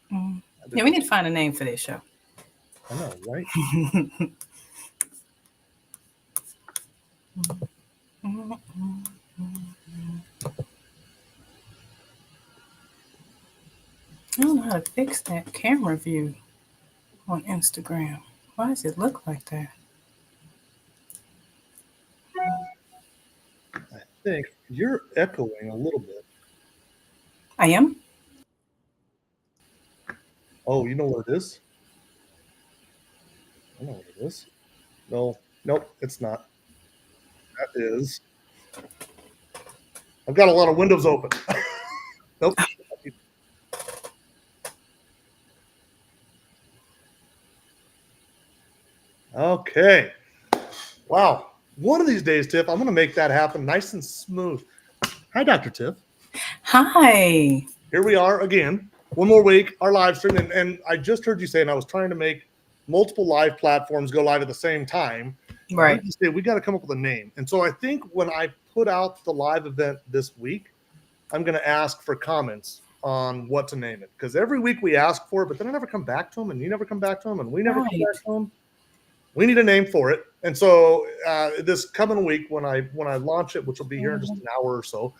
Yeah, we need to find a name for this show. I know, right? I don't know how to fix that camera view on Instagram. Why does it look like that? I think you're echoing a little bit. I am? Oh, you know what it is? I know what it is. No, nope, it's not. That is. I've got a lot of windows open. Nope. Okay. Wow. One of these days, Tiff, I'm going to make that happen nice and smooth. Hi, Dr. Tiff. Hi. Here we are again. One more week, our live stream. And I just heard you say, and I was trying to make multiple live platforms go live at the same time. Right. Say, we got to come up with a name. And so I think when I put out the live event this week, I'm going to ask for comments on what to name it. Because every week we ask for it, but then I never come back to them, and you never come back to them, and we never come back to them. We need a name for it. And so this coming week, when I launch it, which will be here in just an hour or so,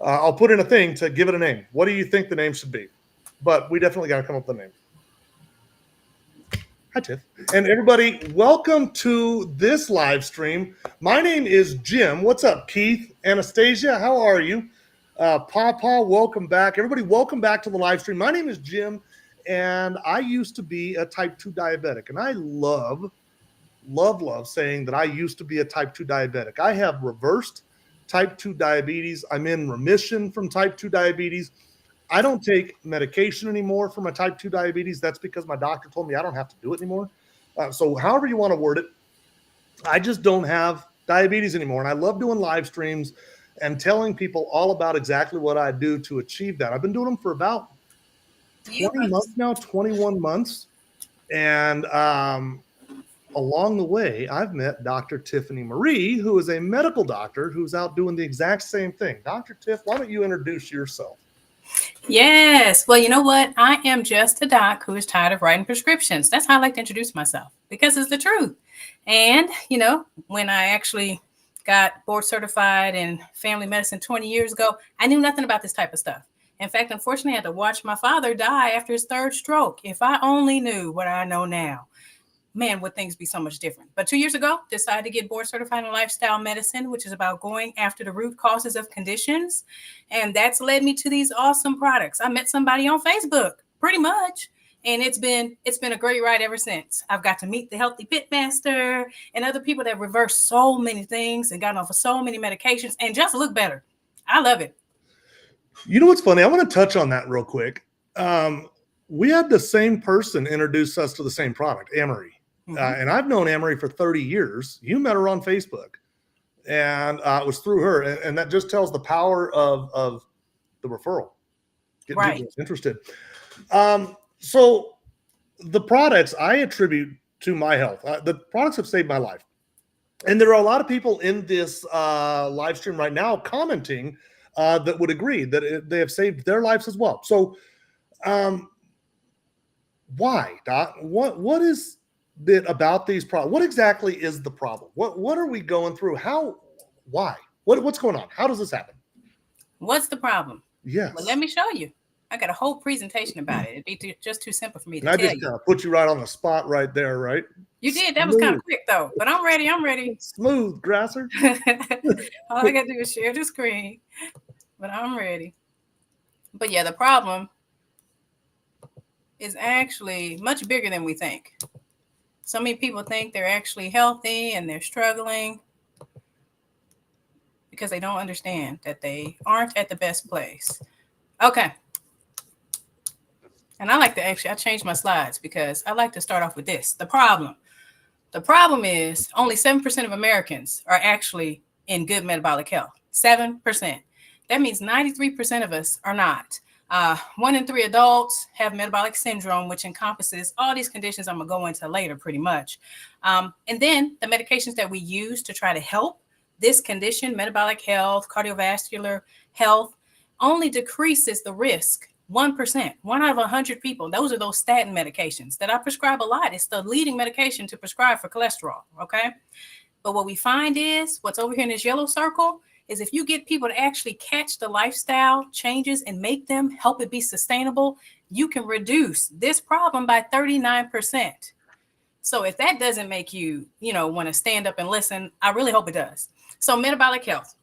I'll put in a thing to give it a name. What do you think the name should be? But we definitely got to come up with a name. Hi, Tiff. And everybody, welcome to this live stream. My name is Jim. What's up, Keith? Anastasia, how are you? Papa, welcome back. Everybody, welcome back to the live stream. My name is Jim, and I used to be a type 2 diabetic. And I love saying that I used to be a type 2 diabetic. I have reversed type 2 diabetes. I'm in remission from type 2 diabetes. I don't take medication anymore for my type 2 diabetes. That's because my doctor told me I don't have to do it anymore. So however you want to word it, I just don't have diabetes anymore. And I love doing live streams and telling people all about exactly what I do to achieve that. I've been doing them for about 20 months now, 21 months. And along the way, I've met Dr. Tiffany Marie, who is a medical doctor who's out doing the exact same thing. Dr. Tiff, why don't you introduce yourself? Yes. Well, you know what? I am just a doc who is tired of writing prescriptions. That's how I like to introduce myself, because it's the truth. And, you know, when I actually got board certified in family medicine 20 years ago, I knew nothing about this type of stuff. In fact, unfortunately, I had to watch my father die after his third stroke. If I only knew what I know now, man, would things be so much different. But 2 years ago, decided to get board certified in lifestyle medicine, which is about going after the root causes of conditions. And that's led me to these awesome products. I met somebody on Facebook, pretty much. And it's been a great ride ever since. I've got to meet the healthy pit master and other people that reverse so many things and gotten off of so many medications and just look better. I love it. You know what's funny? I want to touch on that real quick. We had the same person introduce us to the same product, Amory. And I've known Amory for 30 years. You met her on Facebook, and it was through her. And that just tells the power of the referral. Getting people interested. So the products I attribute to my health. The products have saved my life. And there are a lot of people in this live stream right now commenting that would agree that they have saved their lives as well. So why, Doc? What is it about these problems? What exactly is the problem? What are we going through? Why? What's going on? How does this happen? What's the problem? Yes. Well, let me show you. I got a whole presentation about it. It'd be just too simple for me to tell you. I just put you right on the spot right there, right? You did. That was kind of quick, though. But I'm ready. Smooth, Grasser. All I got to do is share the screen. But I'm ready. But yeah, the problem is actually much bigger than we think. So many people think they're actually healthy and they're struggling because they don't understand that they aren't at the best place. Okay. And I like to I changed my slides because I like to start off with this. The problem. The problem is only 7% of Americans are actually in good metabolic health. 7%. That means 93% of us are not. 1 in 3 adults have metabolic syndrome, which encompasses all these conditions I'm going to go into later pretty much. And then the medications that we use to try to help this condition, metabolic health, cardiovascular health, only decreases the risk 1%, 1 out of 100 people. Those are those statin medications that I prescribe a lot. It's the leading medication to prescribe for cholesterol, okay? But what we find is, what's over here in this yellow circle, is if you get people to actually catch the lifestyle changes and make them, help it be sustainable, you can reduce this problem by 39%. So if that doesn't make you, want to stand up and listen, I really hope it does. So metabolic health.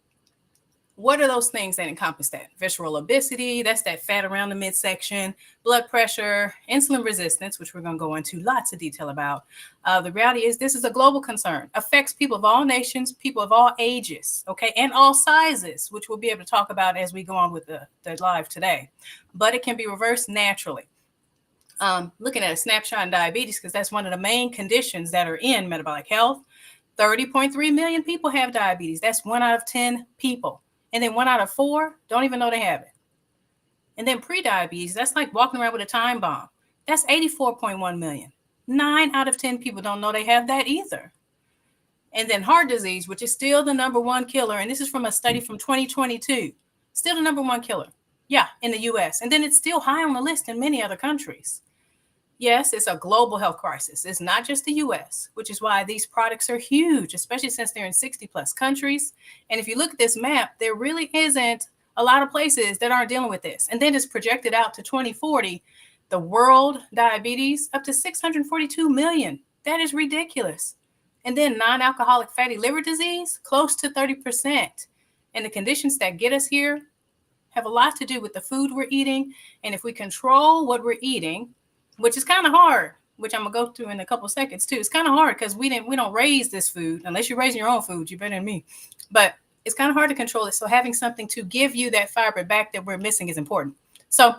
What are those things that encompass that? Visceral obesity, that's that fat around the midsection, blood pressure, insulin resistance, which we're going to go into lots of detail about. The reality is this is a global concern, affects people of all nations, people of all ages, okay, and all sizes, which we'll be able to talk about as we go on with the live today. But it can be reversed naturally. Looking at a snapshot in diabetes, because that's one of the main conditions that are in metabolic health. 30.3 million people have diabetes. That's 1 out of 10 people. And then 1 out of 4 don't even know they have it. And then pre-diabetes, that's like walking around with a time bomb. That's 84.1 million. 9 out of 10 people don't know they have that either. And then heart disease, which is still the number 1 killer. And this is from a study from 2022. Still the number 1 killer. Yeah, in the US. And then it's still high on the list in many other countries. Yes, it's a global health crisis. It's not just the US, which is why these products are huge, especially since they're in 60 plus countries. And if you look at this map, there really isn't a lot of places that aren't dealing with this. And then it's projected out to 2040, the world diabetes up to 642 million. That is ridiculous. And then non-alcoholic fatty liver disease, close to 30%. And the conditions that get us here have a lot to do with the food we're eating. And if we control what we're eating, which is kind of hard, which I'm gonna go through in a couple of seconds too. It's kind of hard because we don't raise this food. Unless you're raising your own food, you're better than me. But it's kind of hard to control it. So having something to give you that fiber back that we're missing is important. So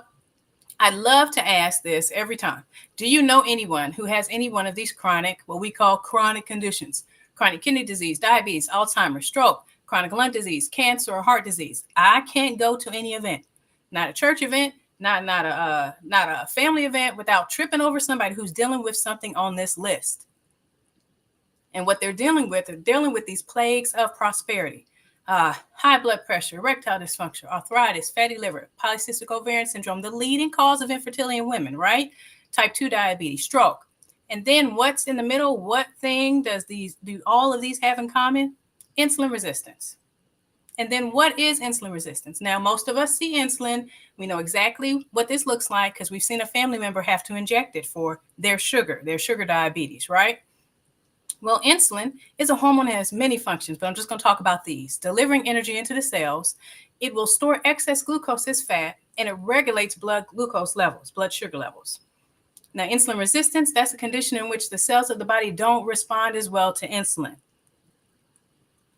I love to ask this every time. Do you know anyone who has any one of these chronic, what we call chronic conditions? Chronic kidney disease, diabetes, Alzheimer's, stroke, chronic lung disease, cancer, or heart disease. I can't go to any event, not a church event, not a family event, without tripping over somebody who's dealing with something on this list. And what they're dealing with these plagues of prosperity. High blood pressure, erectile dysfunction, arthritis, fatty liver, polycystic ovarian syndrome, the leading cause of infertility in women, right? Type 2 diabetes, stroke. And then what's in the middle? What thing do all of these have in common? Insulin resistance. And then what is insulin resistance? Now, most of us see insulin. We know exactly what this looks like because we've seen a family member have to inject it for their sugar diabetes, right? Well, insulin is a hormone that has many functions, but I'm just going to talk about these. Delivering energy into the cells, it will store excess glucose as fat, and it regulates blood glucose levels, blood sugar levels. Now, insulin resistance, that's a condition in which the cells of the body don't respond as well to insulin.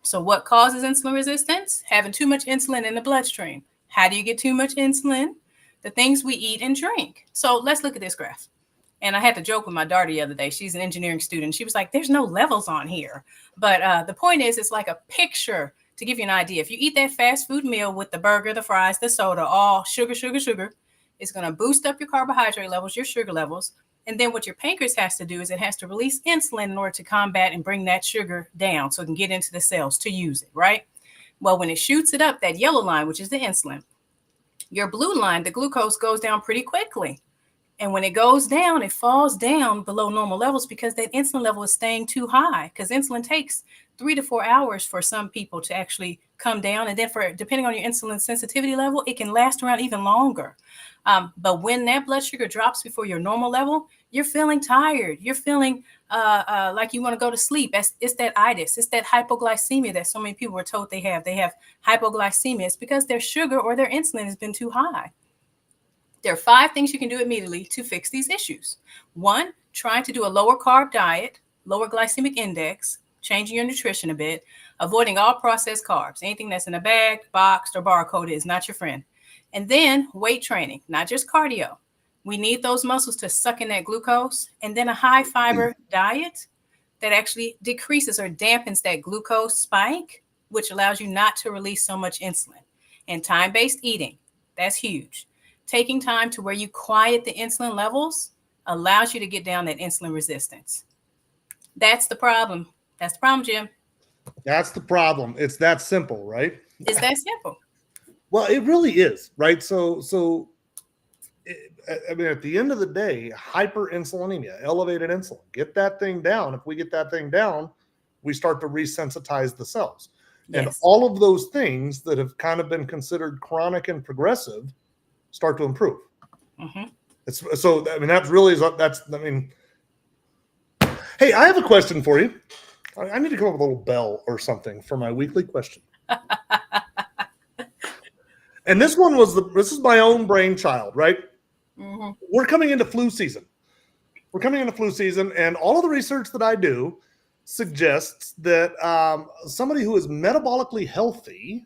So what causes insulin resistance? Having too much insulin in the bloodstream. How do you get too much insulin? The things we eat and drink. So let's look at this graph. And I had to joke with my daughter the other day. She's an engineering student. She was like, there's no levels on here. But the point is, it's like a picture to give you an idea. If you eat that fast food meal with the burger, the fries, the soda, all sugar, it's going to boost up your carbohydrate levels, your sugar levels. And then what your pancreas has to do is it has to release insulin in order to combat and bring that sugar down so it can get into the cells to use it, right? Well, when it shoots it up, that yellow line, which is the insulin, your blue line, the glucose, goes down pretty quickly. And when it goes down, it falls down below normal levels because that insulin level is staying too high, because insulin takes 3 to 4 hours for some people to actually come down. And then depending on your insulin sensitivity level, it can last around even longer. But when that blood sugar drops before your normal level, you're feeling tired. You're feeling like you want to go to sleep. It's that itis. It's that hypoglycemia that so many people were told they have. They have hypoglycemia. It's because their sugar or their insulin has been too high. There are 5 things you can do immediately to fix these issues. 1, trying to do a lower carb diet, lower glycemic index, changing your nutrition a bit, avoiding all processed carbs. Anything that's in a bag, boxed, or barcoded is not your friend. And then weight training, not just cardio. We need those muscles to suck in that glucose. And then a high fiber diet that actually decreases or dampens that glucose spike, which allows you not to release so much insulin. And time-based eating, that's huge. Taking time to where you quiet the insulin levels allows you to get down that insulin resistance. That's the problem. That's the problem, Jim. That's the problem. It's that simple, right? It's that simple. Well, it really is, right? So I mean, at the end of the day, hyperinsulinemia, elevated insulin, get that thing down. If we get that thing down, we start to resensitize the cells. And Yes. all of those things that have kind of been considered chronic and progressive start to improve. Mm-hmm. So, I mean, that's really, I mean, hey, I have a question for you. I need to come up with a little bell or something for my weekly question. And this is my own brainchild, right? Mm-hmm. We're coming into flu season. And all of the research that I do suggests that somebody who is metabolically healthy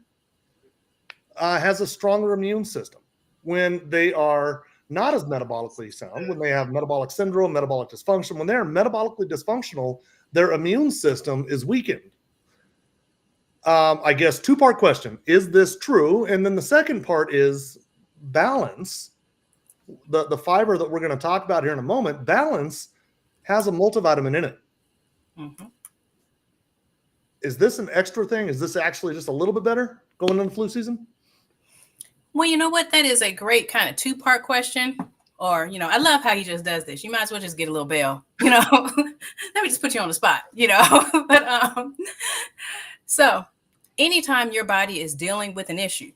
has a stronger immune system. When they are not as metabolically sound, when they have metabolic syndrome, metabolic dysfunction, when they're metabolically dysfunctional, their immune system is weakened. I guess two-part question. Is this true? And then the second part is balance. The fiber that we're going to talk about here in a moment, balance has a multivitamin in it. Mm-hmm. Is this an extra thing? Is this actually just a little bit better going into flu season? Well, you know what? That is a great kind of two-part question. Or, I love how he just does this. You might as well just get a little bell, Let me just put you on the spot, But so anytime your body is dealing with an issue,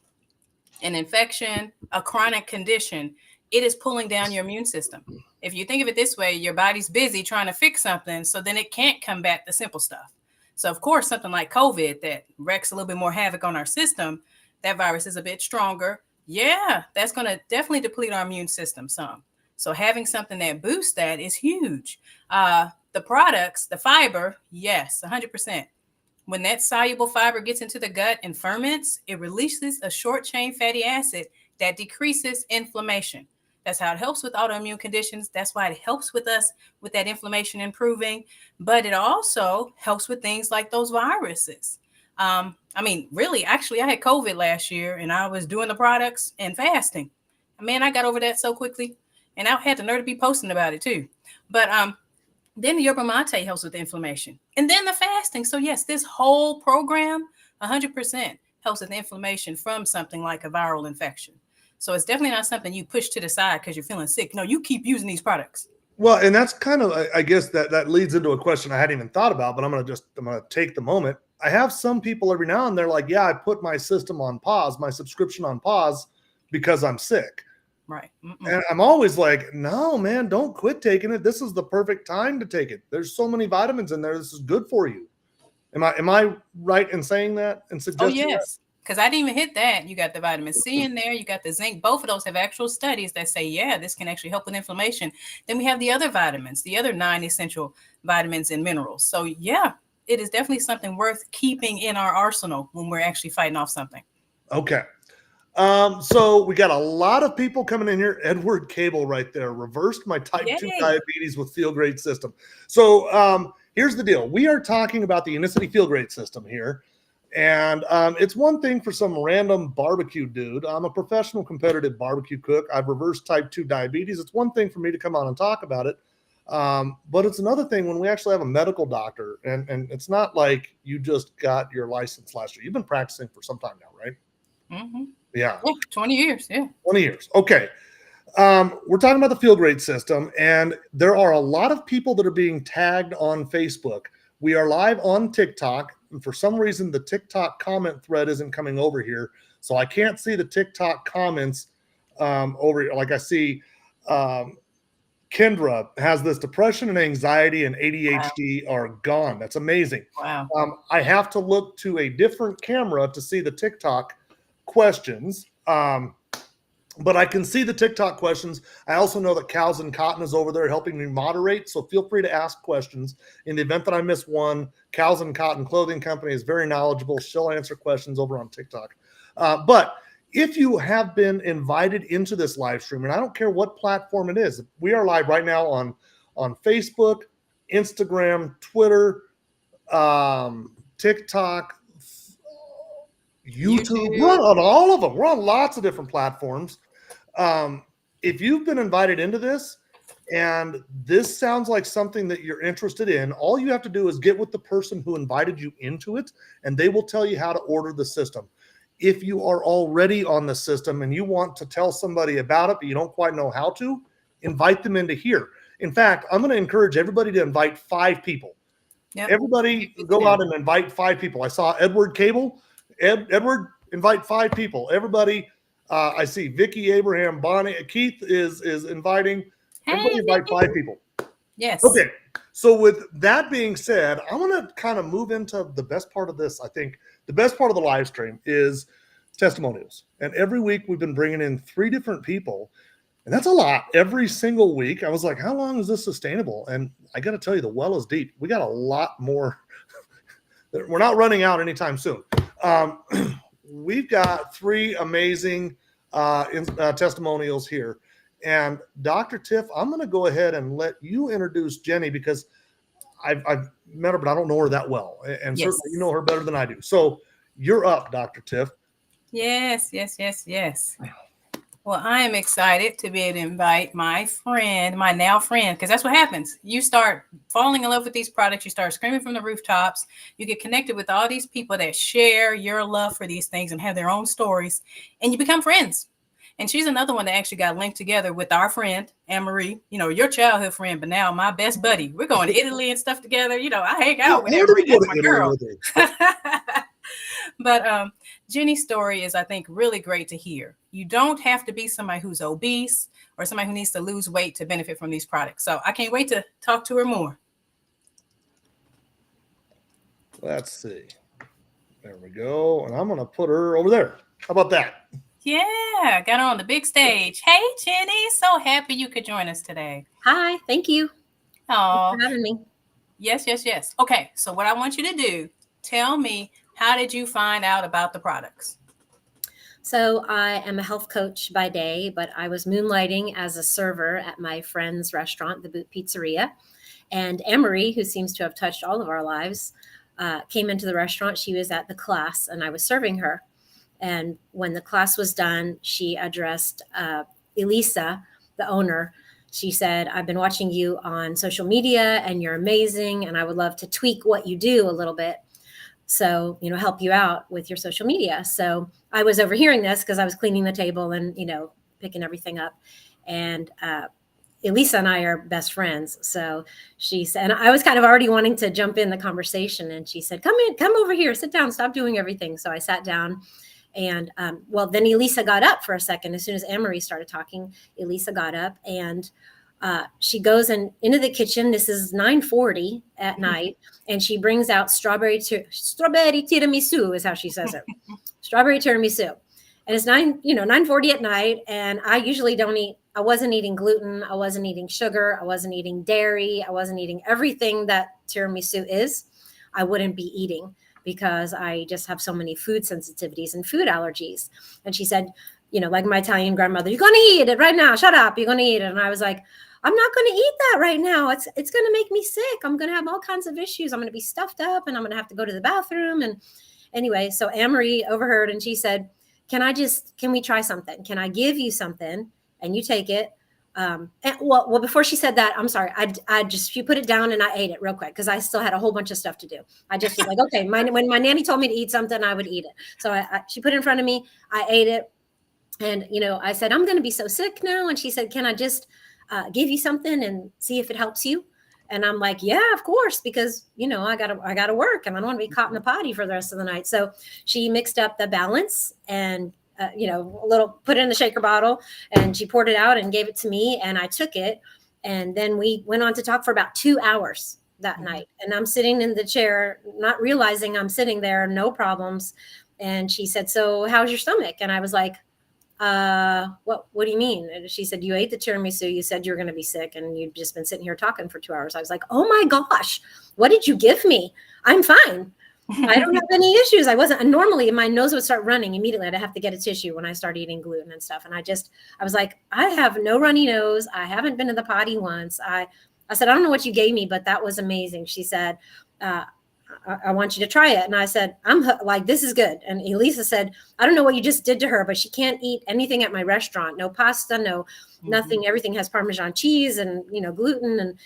an infection, a chronic condition, it is pulling down your immune system. If you think of it this way, your body's busy trying to fix something, so then it can't combat the simple stuff. So, of course, something like COVID that wreaks a little bit more havoc on our system, that virus is a bit stronger. Yeah, that's going to definitely deplete our immune system some. So having something that boosts that is huge. The products, the fiber, yes, 100%. When that soluble fiber gets into the gut and ferments, it releases a short-chain fatty acid that decreases inflammation. That's how it helps with autoimmune conditions. That's why it helps with us with that inflammation improving. But it also helps with things like those viruses. Really, actually, I had COVID last year and I was doing the products and fasting. Man, I got over that so quickly. And I had the nerve to be posting about it too. But then the yerba mate helps with the inflammation. And then the fasting. So yes, this whole program, 100% helps with the inflammation from something like a viral infection. So it's definitely not something you push to the side because you're feeling sick. No, you keep using these products. Well, and that's kind of, I guess that leads into a question I hadn't even thought about, but I'm going to take the moment. I have some people every now and they're like, yeah, I put my system on pause, my subscription on pause because I'm sick. Right. Mm-mm. And I'm always like, no, man, don't quit taking it. This is the perfect time to take it. There's so many vitamins in there. This is good for you. Am I right in saying that and suggesting? Oh, yes. Because I didn't even hit that. You got the vitamin C in there. You got the zinc. Both of those have actual studies that say, yeah, this can actually help with inflammation. Then we have the other vitamins, the other 9 essential vitamins and minerals. So, yeah, it is definitely something worth keeping in our arsenal when we're actually fighting off something. Okay. So we got a lot of people coming in here. Edward Cable right there. Reversed my type 2 diabetes with Feel Great system. So here's the deal. We are talking about the Unicity Feel Great system here. And it's one thing for some random barbecue dude. I'm a professional competitive barbecue cook. I've reversed type 2 diabetes. It's one thing for me to come on and talk about it. But it's another thing when we actually have a medical doctor. And it's not like you just got your license last year. You've been practicing for some time now, right? Mm-hmm. Yeah. 20 years. Yeah. 20 years. Okay. We're talking about the Feel Great system, and there are a lot of people that are being tagged on Facebook. We are live on TikTok, and for some reason, the TikTok comment thread isn't coming over here, so I can't see the TikTok comments over here. Like I see Kendra has this depression and anxiety and ADHD are gone. That's amazing. Wow. I have to look to a different camera to see the TikTok questions. But I can see the TikTok questions. I also know that Cows and Cotton is over there helping me moderate. So feel free to ask questions. In the event that I miss one, Cows and Cotton Clothing Company is very knowledgeable. She'll answer questions over on TikTok. But if you have been invited into this live stream, and I don't care what platform it is, we are live right now on Facebook, Instagram, Twitter, TikTok, YouTube. We're on all of them. We're on lots of different platforms. If you've been invited into this and this sounds like something that you're interested in, all you have to do is get with the person who invited you into it, and they will tell you how to order the system. if you are already on the system and you want to tell somebody about it, but you don't quite know how to, invite them into here. In fact, I'm going to encourage everybody to invite 5 people. Yep. Everybody go out and invite 5 people. I saw Edward Cable. Edward, invite 5 people. Everybody, I see Vicky, Abraham, Bonnie, Keith is inviting. Everybody invite 5 people. Yes. Okay. So with that being said, I want to kind of move into the best part of this. I think the best part of the live stream is testimonials. And every week we've been bringing in 3 different people. And that's a lot every single week. I was like, how long is this sustainable? And I got to tell you, the well is deep. We got a lot more. We're not running out anytime soon. We've got 3 amazing testimonials here. And Dr. Tiff, I'm going to go ahead and let you introduce Jenny because I've met her, but I don't know her that well. And Yes. certainly you know her better than I do. So you're up, Dr. Tiff. Yes. Well, I am excited to be able to invite my friend, my now friend, because that's what happens. You start falling in love with these products. You start screaming from the rooftops. You get connected with all these people that share your love for these things and have their own stories, and you become friends. And she's another one that actually got linked together with our friend, Anne-Marie, your childhood friend, but now my best buddy. We're going to Italy and stuff together. I hang out with Anne-Marie. That's my girl. But Jenny's story is, I think, really great to hear. You don't have to be somebody who's obese or somebody who needs to lose weight to benefit from these products. So I can't wait to talk to her more. Let's see. There we go. And I'm going to put her over there. How about that? Yeah, got her on the big stage. Hey, Jenny, so happy you could join us today. Hi, thank you. Oh, Thanks for having me. Yes. Okay, so what I want you to do, tell me, how did you find out about the products? So I am a health coach by day, but I was moonlighting as a server at my friend's restaurant, the Boot Pizzeria. And Anne-Marie, who seems to have touched all of our lives, came into the restaurant. She was at the class and I was serving her. And when the class was done, she addressed Elisa, the owner. She said, I've been watching you on social media and you're amazing. And I would love to tweak what you do a little bit. So, help you out with your social media. So I was overhearing this because I was cleaning the table and, picking everything up. And Elisa and I are best friends. So she said, and I was kind of already wanting to jump in the conversation. And she said, come over here, sit down, stop doing everything. So I sat down. And then Elisa got up for a second. As soon as Anne-Marie started talking, Elisa got up and she goes into the kitchen. This is 9:40 at night. And she brings out strawberry tiramisu is how she says it. Strawberry tiramisu. And it's 9:40 at night. And I usually don't eat. I wasn't eating gluten. I wasn't eating sugar. I wasn't eating dairy. I wasn't eating everything that tiramisu is. I wouldn't be eating, because I just have so many food sensitivities and food allergies. And she said, like my Italian grandmother, you're going to eat it right now. Shut up. You're going to eat it. And I was like, I'm not going to eat that right now. It's going to make me sick. I'm going to have all kinds of issues. I'm going to be stuffed up and I'm going to have to go to the bathroom. And anyway, so Anne-Marie overheard and she said, can we try something? Can I give you something and you take it? Well, before she said that, I'm sorry. She put it down and I ate it real quick because I still had a whole bunch of stuff to do. I just was like, okay, when my nanny told me to eat something, I would eat it. So she put it in front of me. I ate it. And, I said, I'm going to be so sick now. And she said, can I just give you something and see if it helps you? And I'm like, yeah, of course, because, I gotta work and I don't want to be caught in the potty for the rest of the night. So she mixed up the balance and a little, put it in the shaker bottle, and she poured it out and gave it to me, and I took it. And then we went on to talk for about 2 hours that night. And I'm sitting in the chair, not realizing I'm sitting there, no problems. And she said, so how's your stomach? And I was like, what do you mean? And she said, you ate the tiramisu. You said you were going to be sick and you've just been sitting here talking for 2 hours. I was like, oh my gosh, what did you give me? I'm fine. I don't have any issues. I wasn't. And normally my nose would start running immediately. I'd have to get a tissue when I start eating gluten and stuff. And I was like, I have no runny nose. I haven't been to the potty once. I said, I don't know what you gave me, but that was amazing. She said, I want you to try it. And I said, I'm like, this is good. And Elisa said, I don't know what you just did to her, but she can't eat anything at my restaurant. No pasta, no nothing. Everything has Parmesan cheese and, gluten.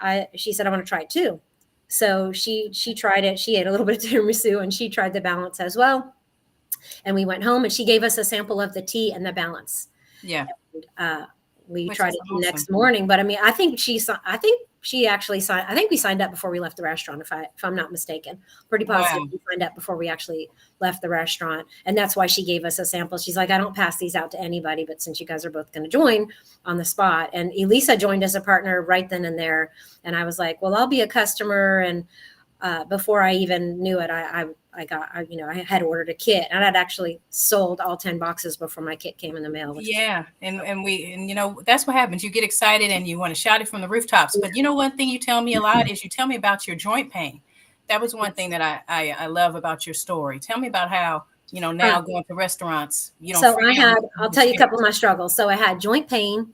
And she said, I want to try it too. So she tried it. She ate a little bit of tiramisu and she tried the balance as well. And we went home and she gave us a sample of the tea and the balance. Yeah. We Which tried is it the awesome. next morning, but I mean, I think she actually signed. I think we signed up before we left the restaurant, if I'm not mistaken. Pretty positive Wow. we signed up before we actually left the restaurant, and that's why she gave us a sample. She's like, I don't pass these out to anybody, but since you guys are both going to join on the spot, and Elisa joined as a partner right then and there, and I was like, well, I'll be a customer, and before I even knew it, I had ordered a kit, and I'd actually sold all 10 boxes before my kit came in the mail. Yeah. And that's what happens. You get excited and you want to shout it from the rooftops. But one thing you tell me a lot is you tell me about your joint pain. That was one thing that I love about your story. Tell me about how, now going to restaurants, you don't. So I'll tell you a couple of my struggles. So I had joint pain.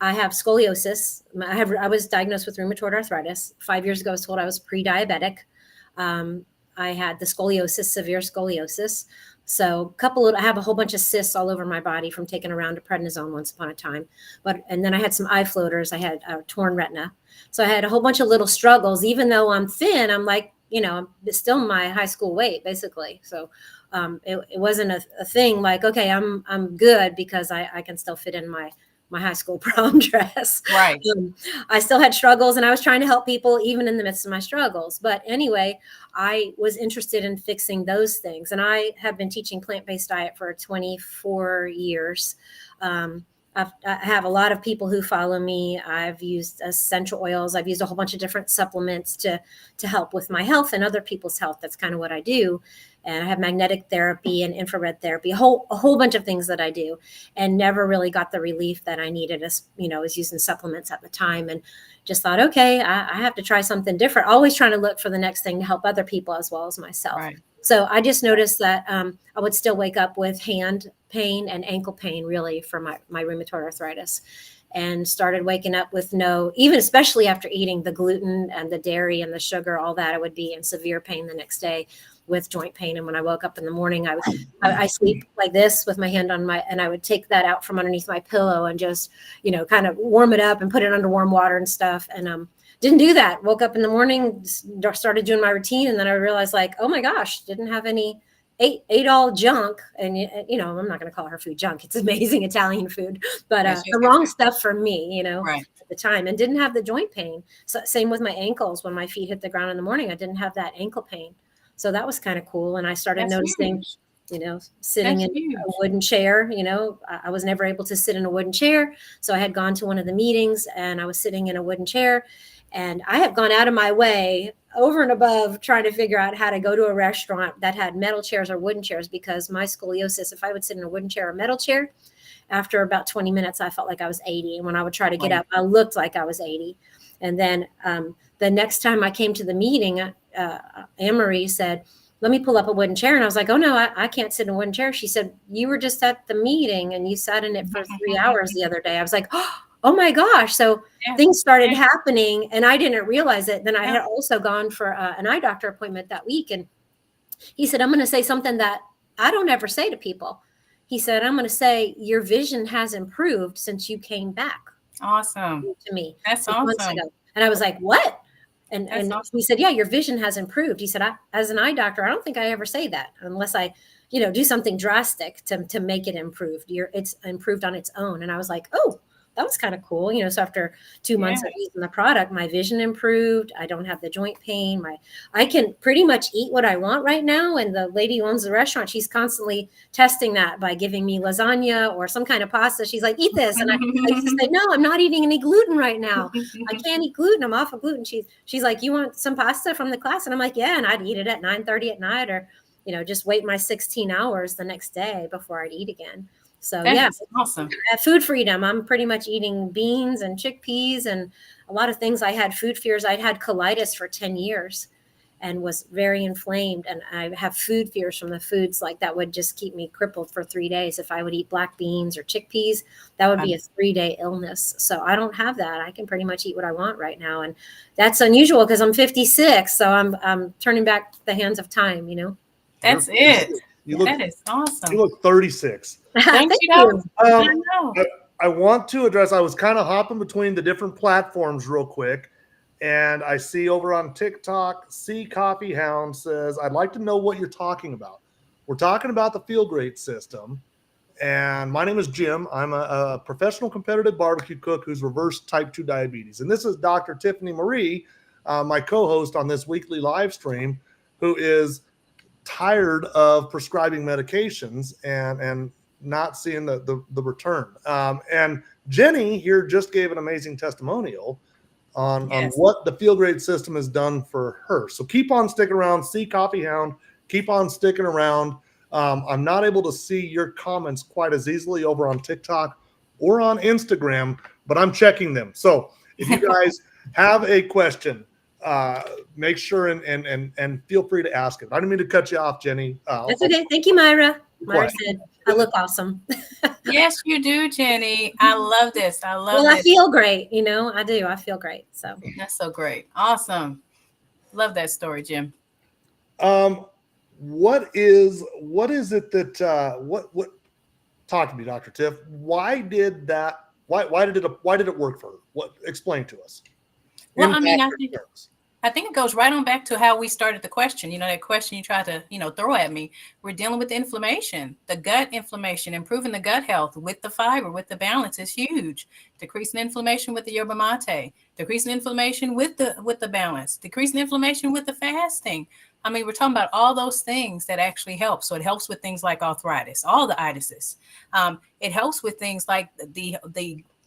I have scoliosis. I was diagnosed with rheumatoid arthritis. 5 years ago, I was told I was pre-diabetic. I had the scoliosis, severe scoliosis. So I have a whole bunch of cysts all over my body from taking a round of prednisone once upon a time. And then I had some eye floaters. I had a torn retina. So I had a whole bunch of little struggles. Even though I'm thin, I'm like, I'm still my high school weight, basically. So it wasn't a thing like, okay, I'm good because I can still fit in my high school prom dress. Right. I still had struggles, and I was trying to help people even in the midst of my struggles. But anyway, I was interested in fixing those things. And I have been teaching plant-based diet for 24 years. I have a lot of people who follow me. I've used essential oils. I've used a whole bunch of different supplements to help with my health and other people's health. That's kind of what I do. And I have magnetic therapy and infrared therapy, a whole bunch of things that I do, and never really got the relief that I needed. As I was using supplements at the time, and just thought, okay, I have to try something different. Always trying to look for the next thing to help other people as well as myself. Right. So I just noticed that I would still wake up with hand pain and ankle pain, really, for my rheumatoid arthritis, and started waking up with even especially after eating the gluten and the dairy and the sugar, all that, I would be in severe pain the next day with joint pain. And when I woke up in the morning, I sleep like this with my hand and I would take that out from underneath my pillow and just, kind of warm it up and put it under warm water and stuff. And didn't do that. Woke up in the morning, started doing my routine. And then I realized, like, oh my gosh, didn't have any, ate all junk. And, I'm not going to call her food junk. It's amazing Italian food, but the wrong stuff for me, right. At the time, and didn't have the joint pain. So same with my ankles. When my feet hit the ground in the morning, I didn't have that ankle pain. So that was kind of cool. And I started noticing, sitting in a wooden chair, I was never able to sit in a wooden chair. So I had gone to one of the meetings and I was sitting in a wooden chair, and I have gone out of my way over and above trying to figure out how to go to a restaurant that had metal chairs or wooden chairs, because my scoliosis, if I would sit in a wooden chair or metal chair, after about 20 minutes, I felt like I was 80. And when I would try to get up, I looked like I was 80. And then the next time I came to the meeting, Anne-Marie said, let me pull up a wooden chair. And I was like, oh no, I can't sit in a wooden chair. She said, you were just at the meeting and you sat in it for 3 hours the other day. I was like, oh my gosh. So things started happening and I didn't realize it. Then I had also gone for an eye doctor appointment that week. And he said, I'm going to say something that I don't ever say to people. He said, I'm going to say your vision has improved since you came back. Awesome. To me. That's awesome. And I was like, what? And awesome. He said, yeah, your vision has improved. He said, as an eye doctor, I don't think I ever say that unless I, do something drastic to make it improved. It's improved on its own. And I was like, oh, that was kind of cool. So after 2 months of using the product, my vision improved. I don't have the joint pain. I can pretty much eat what I want right now. And the lady who owns the restaurant, she's constantly testing that by giving me lasagna or some kind of pasta. She's like, eat this. And I used to say, no, I'm not eating any gluten right now. I can't eat gluten. I'm off of gluten. She's like, you want some pasta from the class? And I'm like, yeah. And I'd eat it at 9:30 at night, or, just wait my 16 hours the next day before I'd eat again. So that's awesome. Food freedom. I'm pretty much eating beans and chickpeas and a lot of things. I had food fears. I'd had colitis for 10 years and was very inflamed. And I have food fears from the foods like that would just keep me crippled for 3 days. If I would eat black beans or chickpeas, that would be a 3-day illness. So I don't have that. I can pretty much eat what I want right now. And that's unusual because I'm 56. So I'm turning back the hands of time, That's it. That is awesome. You look 36. Thank you. I want to address, I was kind of hopping between the different platforms real quick. And I see over on TikTok, C Coffee Hound says, I'd like to know what you're talking about. We're talking about the Feel Great system. And my name is Jim. I'm a professional competitive barbecue cook who's reversed type 2 diabetes. And this is Dr. Tiffany Marie, my co-host on this weekly live stream, who is tired of prescribing medications and not seeing the return. And Jenny here just gave an amazing testimonial on what the Feel Great system has done for her. So keep on sticking around. See Coffee Hound. Keep on sticking around. I'm not able to see your comments quite as easily over on TikTok or on Instagram, but I'm checking them. So if you guys have a question, make sure and feel free to ask it. I didn't mean to cut you off, Jenny. That's okay. Thank you, Myra. Myra said, I look awesome. Yes, you do, Jenny. I love this. I love I feel great. I do. I feel great. So that's so great. Awesome. Love that story, Jim. What is it that what talk to me, Dr. Tiff? Why did it work for her? What, explain to us. Well, I think it goes right on back to how we started the question. That question you tried to, throw at me. We're dealing with the inflammation, the gut inflammation, improving the gut health with the fiber, with the balance is huge. Decreasing inflammation with the yerba mate, decreasing inflammation with the balance, decreasing inflammation with the fasting. I mean, we're talking about all those things that actually help. So it helps with things like arthritis, all the itises. It helps with things like the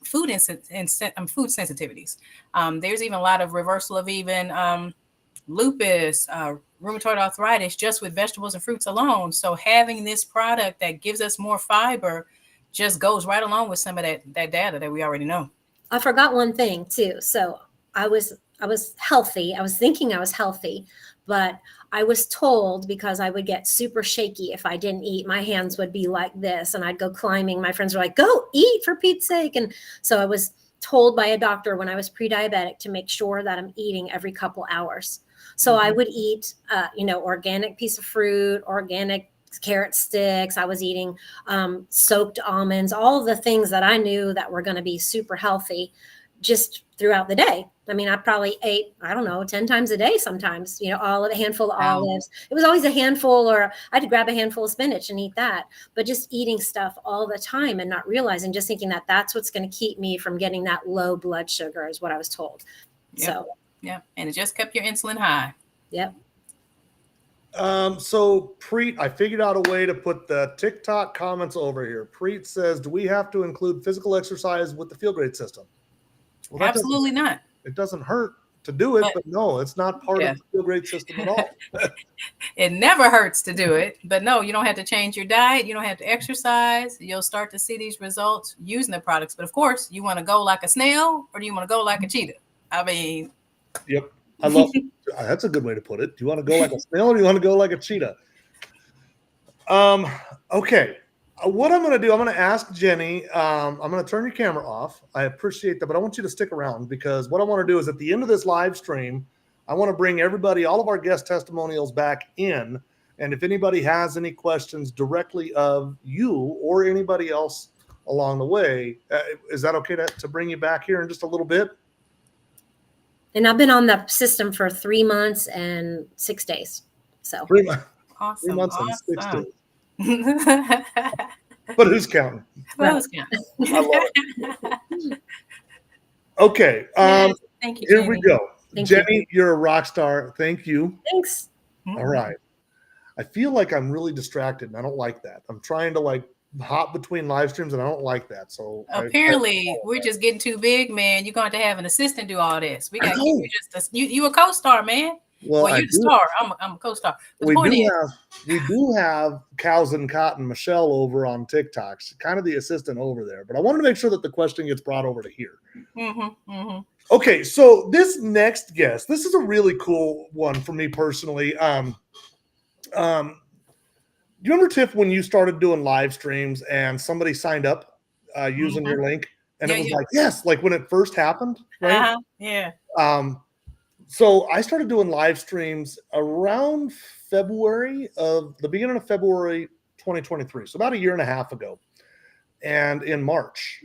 food sensitivities. There's even a lot of reversal of even lupus, rheumatoid arthritis, just with vegetables and fruits alone. So having this product that gives us more fiber just goes right along with some of that data that we already know. I forgot one thing too. So I was healthy. I was thinking I was healthy, but I was told, because I would get super shaky if I didn't eat, my hands would be like this and I'd go climbing. My friends were like, go eat for Pete's sake. And so I was told by a doctor when I was pre-diabetic to make sure that I'm eating every couple hours. So I would eat, organic piece of fruit, organic carrot sticks. I was eating soaked almonds, all of the things that I knew that were going to be super healthy just throughout the day. I mean, I probably ate, 10 times a day sometimes, a handful of olives. It was always a handful, or I'd grab a handful of spinach and eat that. But just eating stuff all the time and not realizing, just thinking that that's what's going to keep me from getting that low blood sugar is what I was told. Yep. So, yeah. And it just kept your insulin high. Yep. So Preet, I figured out a way to put the TikTok comments over here. Preet says, do we have to include physical exercise with the Feel Great system? Well, absolutely not. It doesn't hurt to do it, but no, it's not part of the Feel Great system at all. It never hurts to do it, but no, you don't have to change your diet. You don't have to exercise. You'll start to see these results using the products. But of course, you want to go like a snail, or do you want to go like a cheetah? I mean, yep. I love that's a good way to put it. Do you want to go like a snail, or do you want to go like a cheetah? Okay. What I'm going to do, I'm going to ask Jenny, I'm going to turn your camera off. I appreciate that, but I want you to stick around, because what I want to do is at the end of this live stream, I want to bring everybody, all of our guest testimonials back in. And if anybody has any questions directly of you or anybody else along the way, is that okay to bring you back here in just a little bit? And I've been on the system for 3 months and 6 days. So 3 months. Awesome. 3 months and 6 days. But who's counting? Who's counting? I love it. Okay. Thank you. Here Jenny. we go. Thank Jenny, you. You're a rock star. Thank you. Thanks. All right. I feel like I'm really distracted, and I don't like that. I'm trying to hop between live streams, and I don't like that. So apparently we're just getting too big, man. You're going to have an assistant do all this. We got you you a co-star, man. Well, you're the star. I'm a co-star. We do have Cows and Cotton Michelle over on TikTok. She's kind of the assistant over there. But I wanted to make sure that the question gets brought over to here. Okay, so this next guest, this is a really cool one for me personally. Do you remember, Tiff, when you started doing live streams and somebody signed up using your link? And it was like, yes, like when it first happened, right? Yeah. So I started doing live streams around the beginning of February 2023. So about a year and a half ago. And in March,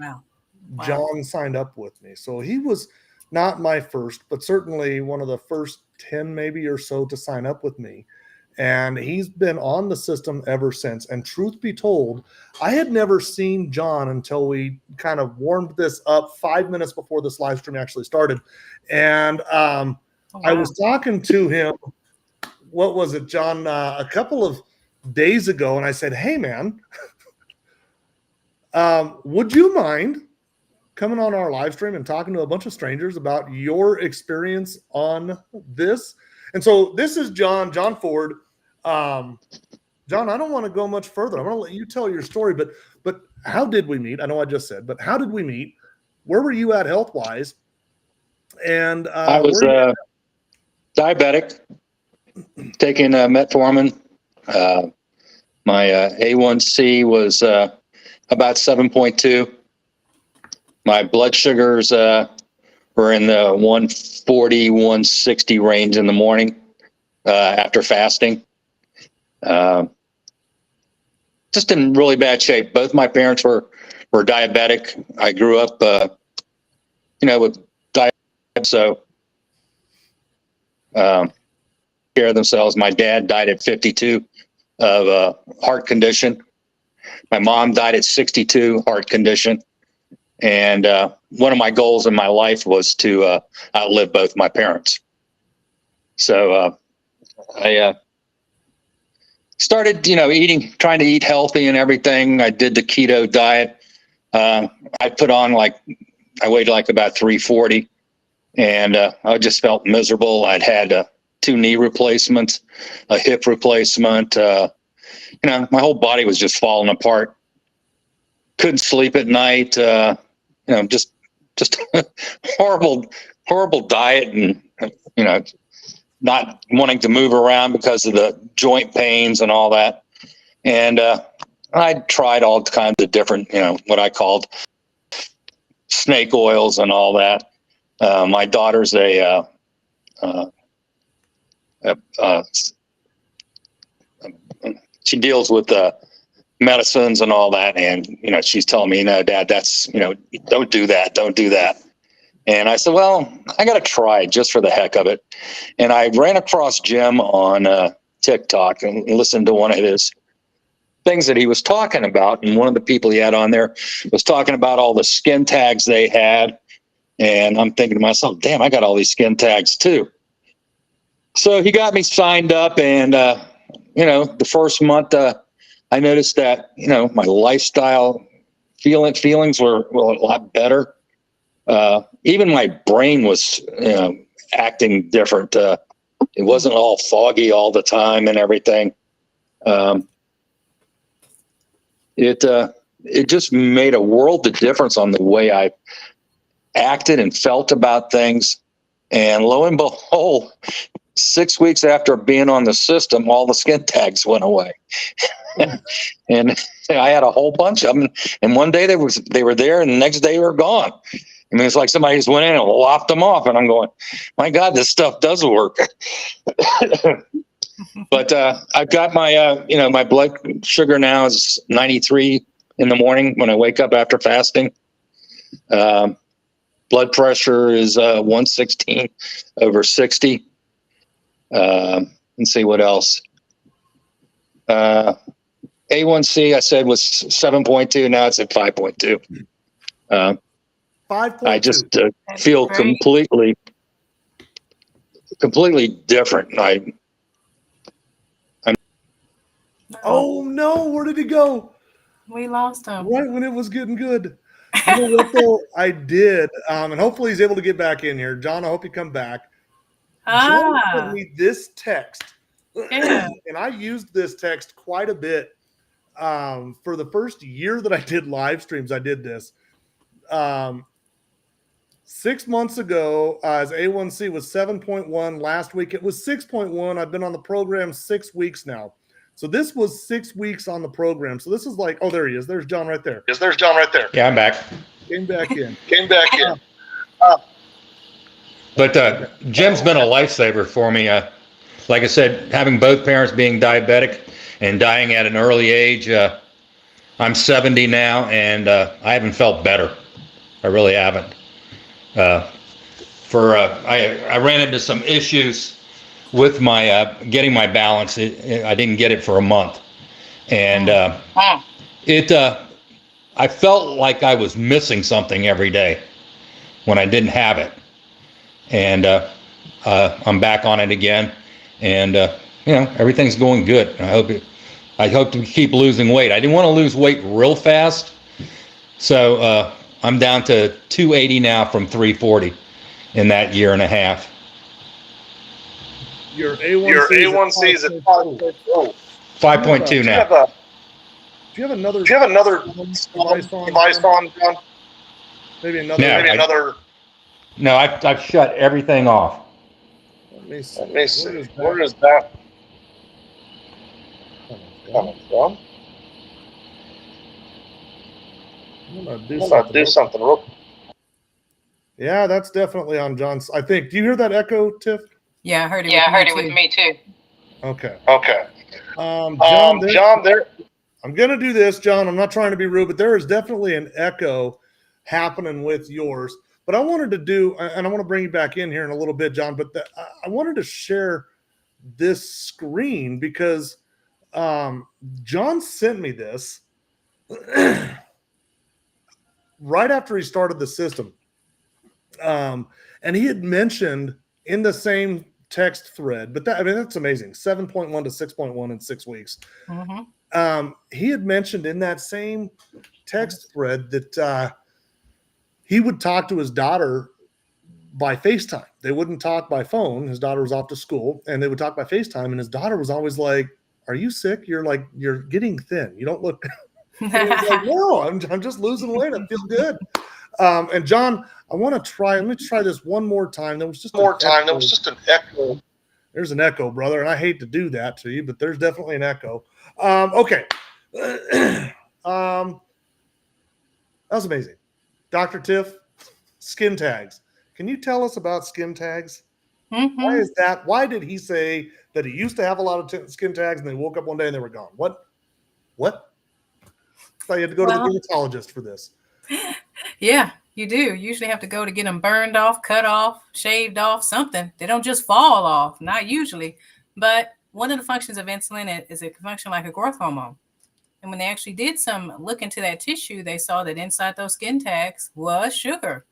John signed up with me. So he was not my first, but certainly one of the first 10 maybe or so to sign up with me. and he's been on the system ever since. And truth be told, I had never seen John until we kind of warmed this up 5 minutes before this live stream actually started. And Oh, I wow. was talking to him, what was it, John, a couple of days ago, and I said, hey, man, would you mind coming on our live stream and talking to a bunch of strangers about your experience on this? And so this is John Ford. John, I don't want to go much further. I'm going to let you tell your story, but how did we meet? I know I just said, but how did we meet? Where were you at health-wise? And I was diabetic, taking metformin. My A1C was about 7.2. My blood sugars were in the 140, 160 range in the morning after fasting. Just in really bad shape. Both my parents were diabetic. I grew up, with diabetes, so care of themselves. My dad died at 52 of a heart condition. My mom died at 62, heart condition. And one of my goals in my life was to outlive both my parents. So I started, trying to eat healthy and everything. I did the keto diet. I put on I weighed about 340, and I just felt miserable. I'd had 2 knee replacements, a hip replacement. My whole body was just falling apart. Couldn't sleep at night. Just horrible diet, and not wanting to move around because of the joint pains and all that. And I tried all kinds of different, what I called snake oils and all that. My daughter's she deals with medicines and all that, and she's telling me, no, Dad, that's don't do that. And I said, well, I got to try just for the heck of it. And I ran across Jim on TikTok and listened to one of his things that he was talking about. And one of the people he had on there was talking about all the skin tags they had. And I'm thinking to myself, damn, I got all these skin tags too. So he got me signed up, and the first month I noticed that my lifestyle feelings were a lot better. Even my brain was acting different. It wasn't all foggy all the time and everything. It just made a world of difference on the way I acted and felt about things. And lo and behold, 6 weeks after being on the system, all the skin tags went away. And I had a whole bunch of them. And one day they were there, and the next day they were gone. I mean, it's like somebody just went in and lopped them off. And I'm going, my God, this stuff does work. But I've got my, my blood sugar now is 93 in the morning when I wake up after fasting. Blood pressure is 116 over 60. Let's see what else. A1C, I said, was 7.2. Now it's at 5.2. 5.2. I just feel completely different. Oh no, where did he go? We lost him. Right when it was getting good. You know what though? I did, and hopefully he's able to get back in here. John, I hope you come back. John sent me this text, Yeah. and I used this text quite a bit. For the first year that I did live streams, I did this. 6 months ago, his A1C was 7.1. Last week, it was 6.1. I've been on the program 6 weeks now. So this was 6 weeks on the program. So this is like, oh, there he is. There's John right there. Yeah, I'm back. Came back in. But Jim's been a lifesaver for me. Like I said, having both parents being diabetic and dying at an early age, I'm 70 now, and I haven't felt better. I really haven't. I ran into some issues with my getting my balance. I didn't get it for a month, and I felt like I was missing something every day when I didn't have it, and I'm back on it again, and everything's going good. I hope to keep losing weight. I didn't want to lose weight real fast, so I'm down to 280 now from 340 in that year and a half. Your A1C is at 5.2. 5.2 now. Do you have another device on, John? Maybe another. No, I've shut everything off. Let me see. Where is that coming from? I'm gonna do something real quick. Yeah, that's definitely on John's. I think. Do you hear that echo, Tiff? Yeah, I heard it. with me too. Okay. John, there. I'm gonna do this, John. I'm not trying to be rude, but there is definitely an echo happening with yours. But I wanted to do, and I want to bring you back in here in a little bit, John. But I wanted to share this screen because John sent me this right after he started the system. And he had mentioned in the same text thread, but that's amazing. 7.1 to 6.1 in 6 weeks. Mm-hmm. He had mentioned in that same text thread that he would talk to his daughter by FaceTime. They wouldn't talk by phone. His daughter was off to school, and they would talk by FaceTime. And his daughter was always like, "Are you sick? You're getting thin. You don't look." And he was like, "No, I'm just losing weight. I feel good." And John, let me try this one more time. There was just an echo. There's an echo, brother, and I hate to do that to you, but there's definitely an echo. Okay. That was amazing. Dr. Tiff, skin tags. Can you tell us about skin tags? Mm-hmm. Why is that? Why did he say that he used to have a lot of skin tags and they woke up one day and they were gone? What? I thought you had to go to the dermatologist for this. Yeah, you do. You usually have to go to get them burned off, cut off, shaved off, something. They don't just fall off, not usually. But one of the functions of insulin is it can function like a growth hormone. And when they actually did some look into that tissue, they saw that inside those skin tags was sugar.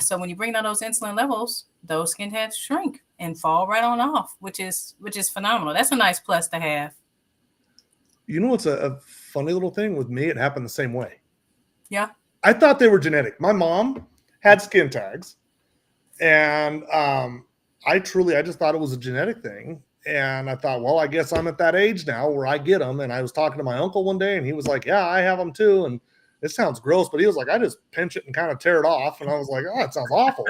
So when you bring down those insulin levels, those skin tags shrink and fall right on off, which is phenomenal. That's a nice plus to have. You know what's a funny little thing with me? It happened the same way. Yeah. I thought they were genetic. My mom had skin tags, and I just thought it was a genetic thing. And I thought, well, I guess I'm at that age now where I get them. And I was talking to my uncle one day, and he was like, "Yeah, I have them too." And it sounds gross, but he was like, "I just pinch it and kind of tear it off." And I was like, "Oh, it sounds awful."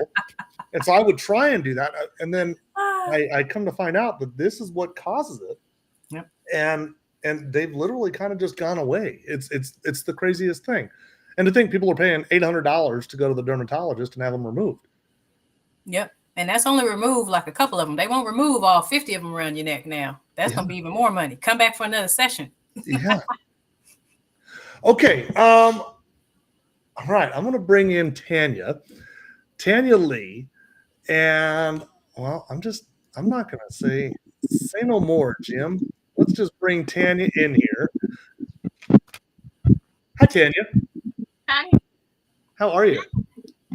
And so I would try and do that. And then I come to find out that this is what causes it. Yep. And they've literally kind of just gone away. It's the craziest thing. And to think people are paying $800 to go to the dermatologist and have them removed. Yep. And that's only remove like a couple of them. They won't remove all 50 of them around your neck now. That's going to be even more money. Come back for another session. Yeah. Okay. All right. I'm going to bring in Tanya Lee. And, well, I'm not going to say no more, Jim. Let's just bring Tanya in here. Hi, Tanya. Hi. How are you?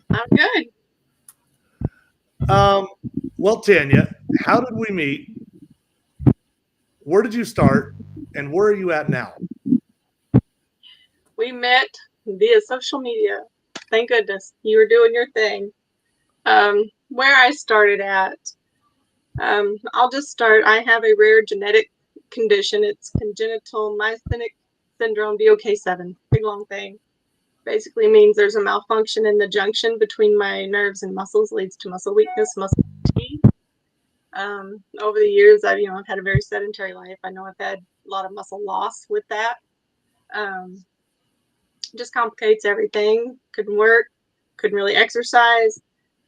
I'm good. Well, Tanya, how did we meet? Where did you start? And where are you at now? We met via social media. Thank goodness you were doing your thing. Where I started at, I'll just start. I have a rare genetic condition. It's congenital myasthenic syndrome, VOK7, big long thing. Basically means there's a malfunction in the junction between my nerves and muscles, leads to muscle weakness, muscle fatigue. Over the years, I've had a very sedentary life. I know I've had a lot of muscle loss with that. Just complicates everything. Couldn't work, couldn't really exercise.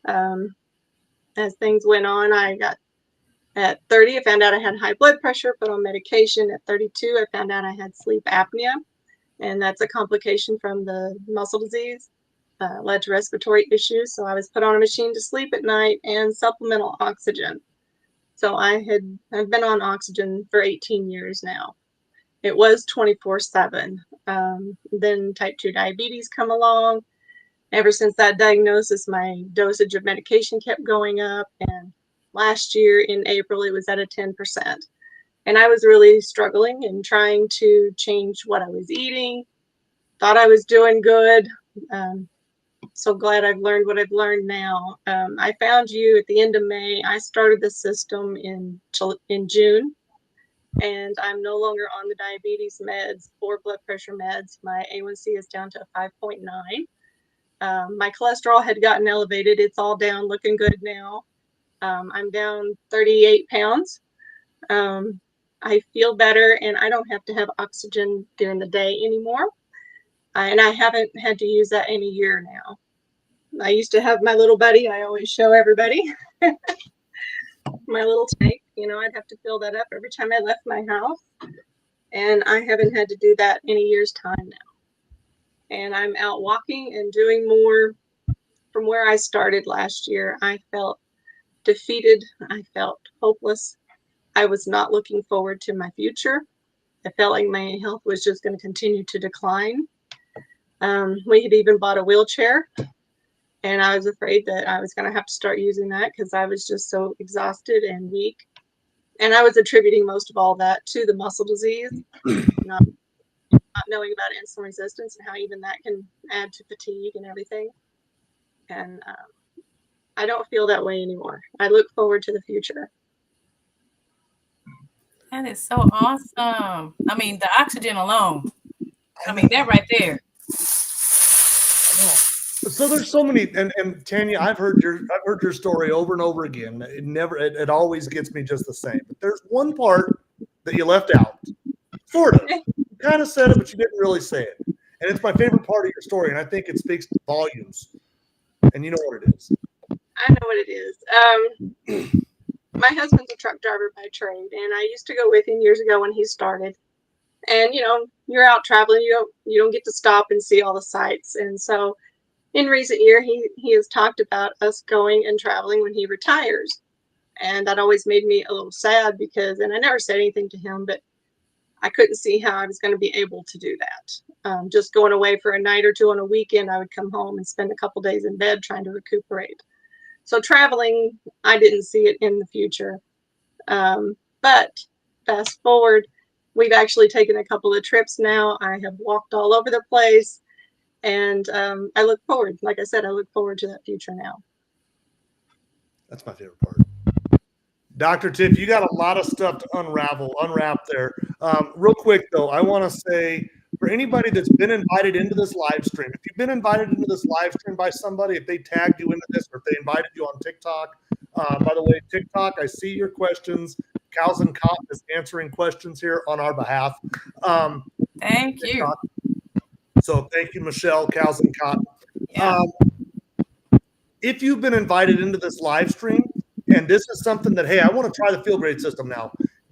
As things went on, at 30, I found out I had high blood pressure, put on medication. At 32, I found out I had sleep apnea. And that's a complication from the muscle disease, led to respiratory issues. So I was put on a machine to sleep at night and supplemental oxygen. So I've been on oxygen for 18 years now. It was 24/7. Then type 2 diabetes come along. Ever since that diagnosis, my dosage of medication kept going up. And last year in April, it was at a 10%. And I was really struggling and trying to change what I was eating. Thought I was doing good. So glad I've learned what I've learned now. I found you at the end of May. I started the system in June, and I'm no longer on the diabetes meds or blood pressure meds. My A1C is down to 5.9. My cholesterol had gotten elevated. It's all down, looking good now. I'm down 38 pounds. I feel better, and I don't have to have oxygen during the day anymore. And I haven't had to use that in a year now. I used to have my little buddy. I always show everybody my little tank. I'd have to fill that up every time I left my house. And I haven't had to do that in a year's time now. And I'm out walking and doing more. From where I started last year, I felt defeated. I felt hopeless. I was not looking forward to my future. I felt like my health was just going to continue to decline. We had even bought a wheelchair, and I was afraid that I was going to have to start using that because I was just so exhausted and weak. And I was attributing most of all that to the muscle disease, not knowing about insulin resistance and how even that can add to fatigue and everything. And I don't feel that way anymore. I look forward to the future. That is so awesome. I mean, the oxygen alone. I mean, that right there. So there's so many, and Tanya, I've heard your story over and over again. It always gets me just the same. But there's one part that you left out, sort of. You kind of said it, but you didn't really say it. And it's my favorite part of your story, and I think it speaks volumes. And you know what it is. I know what it is. My husband's a truck driver by trade, and I used to go with him years ago when he started. And you're out traveling, you don't get to stop and see all the sights. And so in recent year, he has talked about us going and traveling when he retires. And that always made me a little sad and I never said anything to him, but I couldn't see how I was going to be able to do that. Just going away for a night or two on a weekend, I would come home and spend a couple days in bed trying to recuperate. So traveling, I didn't see it in the future. But fast forward, we've actually taken a couple of trips now. I have walked all over the place. And I look forward, like I said, I look forward to that future now. That's my favorite part. Dr. Tiff, you got a lot of stuff to unwrap there. Real quick, though, I want to say for anybody that's been invited into this live stream, if you've been invited into this live stream by somebody, if they tagged you into this or if they invited you on TikTok, by the way, TikTok, I see your questions. Cows and Cotton is answering questions here on our behalf. Thank you. So thank you, Michelle, Cows and Cotton. Yeah. If you've been invited into this live stream, and this is something that, hey, I want to try the Feel Great system now,